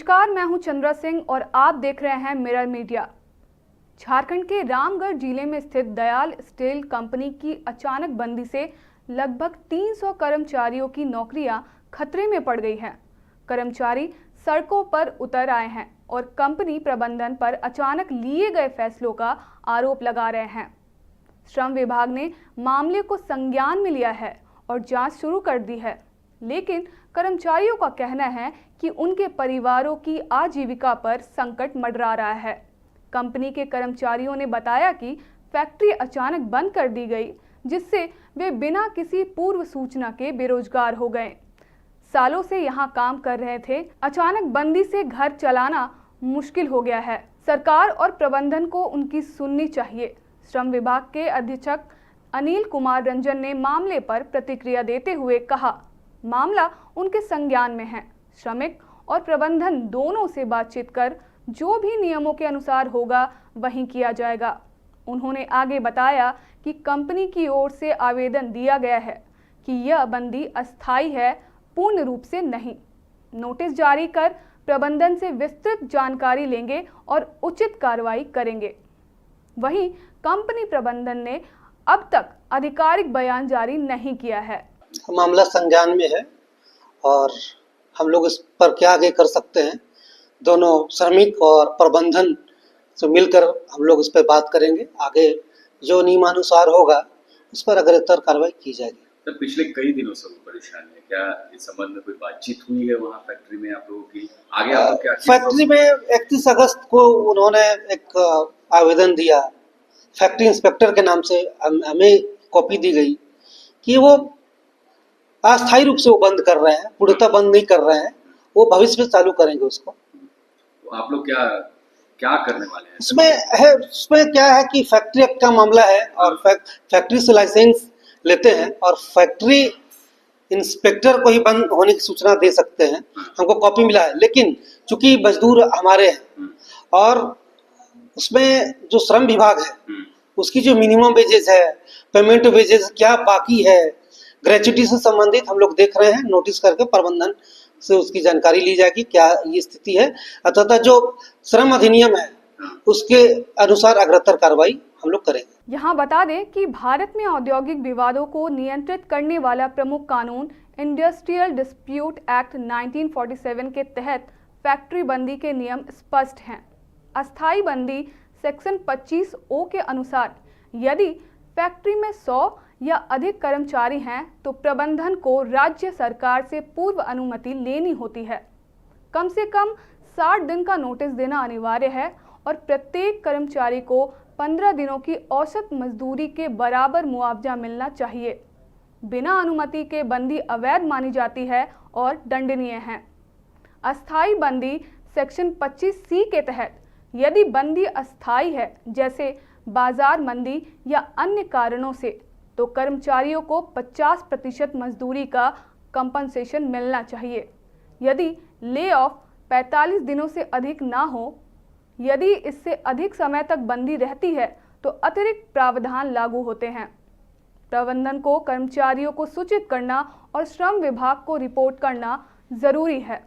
नमस्कार, मैं हूं चंद्रा सिंह और आप देख रहे हैं मिरर मीडिया। झारखंड के रामगढ़ जिले में स्थित दयाल स्टील कंपनी की अचानक बंदी से लगभग 300 कर्मचारियों की नौकरियां खतरे में पड़ गई हैं। कर्मचारी सड़कों पर उतर आए हैं और कंपनी प्रबंधन पर अचानक लिए गए फैसलों का आरोप लगा रहे हैं। श्रम विभाग ने मामले को संज्ञान में लिया है और जांच शुरू कर दी है, लेकिन कर्मचारियों का कहना है कि उनके परिवारों की आजीविका पर संकट मंडरा रहा है। कंपनी के कर्मचारियों ने बताया कि फैक्ट्री अचानक बंद कर दी गई, जिससे वे बिना किसी पूर्व सूचना के बेरोजगार हो गए। सालों से यहां काम कर रहे थे, अचानक बंदी से घर चलाना मुश्किल हो गया है। सरकार और प्रबंधन को उनकी सुननी चाहिए। श्रम विभाग के अधीक्षक अनिल कुमार रंजन ने मामले पर प्रतिक्रिया देते हुए कहा, मामला उनके संज्ञान में है। श्रमिक और प्रबंधन दोनों से बातचीत कर जो भी नियमों के अनुसार होगा वही किया जाएगा। उन्होंने आगे बताया कि कंपनी की ओर से आवेदन दिया गया है कि यह बंदी अस्थायी है, पूर्ण रूप से नहीं। नोटिस जारी कर प्रबंधन से विस्तृत जानकारी लेंगे और उचित कार्रवाई करेंगे। वहीं कंपनी प्रबंधन ने अब तक आधिकारिक बयान जारी नहीं किया है। मामला संज्ञान में है और हम लोग इस पर क्या आगे कर सकते हैं, दोनों श्रमिक और प्रबंधन से मिलकर हम लोग इस पर बात करेंगे। आगे जो नियमानुसार होगा उस पर अग्रतर कार्रवाई की जाएगी। सर, पिछले कई दिनों से वो परेशान है, क्या इस संबंध में कोई बातचीत हुई है वहाँ फैक्ट्री में आप लोगों की? आगे आप लोग क्या? फैक्ट्री में 31 अगस्त को उन्होंने एक आवेदन दिया, फैक्ट्री इंस्पेक्टर के नाम से हमें कॉपी दी गई कि वो अस्थायी रूप से वो बंद कर रहे हैं, पूर्णतः बंद नहीं कर रहे हैं, वो भविष्य में चालू करेंगे उसको। तो आप लोग क्या क्या करने वाले हैं? उसमें क्या है कि फैक्ट्री एक्ट का मामला है और फैक्ट्री से लाइसेंस लेते हैं और फैक्ट्री इंस्पेक्टर को ही बंद होने की सूचना दे सकते हैं। हमको कॉपी मिला है, लेकिन चूंकि मजदूर हमारे हैं और उसमें जो श्रम विभाग है उसकी जो मिनिमम वेजेस है, पेमेंट वेजेस क्या बाकी है, ग्रेच्युटी से संबंधित हम लोग देख रहे हैं। नोटिस करके प्रबंधन से उसकी जानकारी ली जाएगी क्या ये स्थिति है, अतः जो श्रम अधिनियम है उसके अनुसार अग्रतर कार्रवाई हम लोग करेंगे। यहाँ बता दें कि भारत में औद्योगिक विवादों को नियंत्रित करने वाला प्रमुख कानून इंडस्ट्रियल डिस्प्यूट एक्ट 1947 के तहत फैक्ट्री बंदी के नियम स्पष्ट हैं। अस्थायी बंदी सेक्शन 25O के अनुसार यदि फैक्ट्री में 100 या अधिक कर्मचारी हैं तो प्रबंधन को राज्य सरकार से पूर्व अनुमति लेनी होती है। कम से कम 60 दिन का नोटिस देना अनिवार्य है और प्रत्येक कर्मचारी को 15 दिनों की औसत मजदूरी के बराबर मुआवजा मिलना चाहिए। बिना अनुमति के बंदी अवैध मानी जाती है और दंडनीय है। अस्थायी बंदी सेक्शन 25C के तहत यदि बंदी अस्थायी है, जैसे बाजार मंदी या अन्य कारणों से, तो कर्मचारियों को 50% मजदूरी का कंपनसेशन मिलना चाहिए। यदि ले ऑफ 45 दिनों से अधिक ना हो, यदि इससे अधिक समय तक बंदी रहती है तो अतिरिक्त प्रावधान लागू होते हैं। प्रबंधन को कर्मचारियों को सूचित करना और श्रम विभाग को रिपोर्ट करना जरूरी है।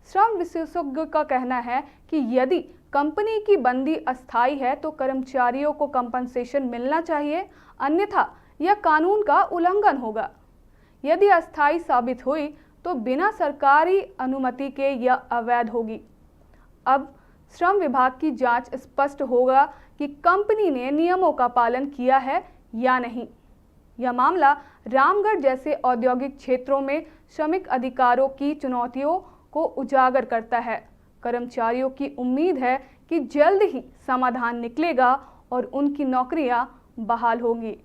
श्रम विशेषज्ञ का कहना है कि यदि कंपनी की बंदी अस्थायी है तो कर्मचारियों को कंपनसेशन मिलना चाहिए, अन्यथा यह कानून का उल्लंघन होगा। यदि अस्थायी साबित हुई तो बिना सरकारी अनुमति के यह अवैध होगी। अब श्रम विभाग की जांच स्पष्ट होगा कि कंपनी ने नियमों का पालन किया है या नहीं। यह मामला रामगढ़ जैसे औद्योगिक क्षेत्रों में श्रमिक अधिकारों की चुनौतियों को उजागर करता है। कर्मचारियों की उम्मीद है कि जल्द ही समाधान निकलेगा और उनकी नौकरियां बहाल होंगी।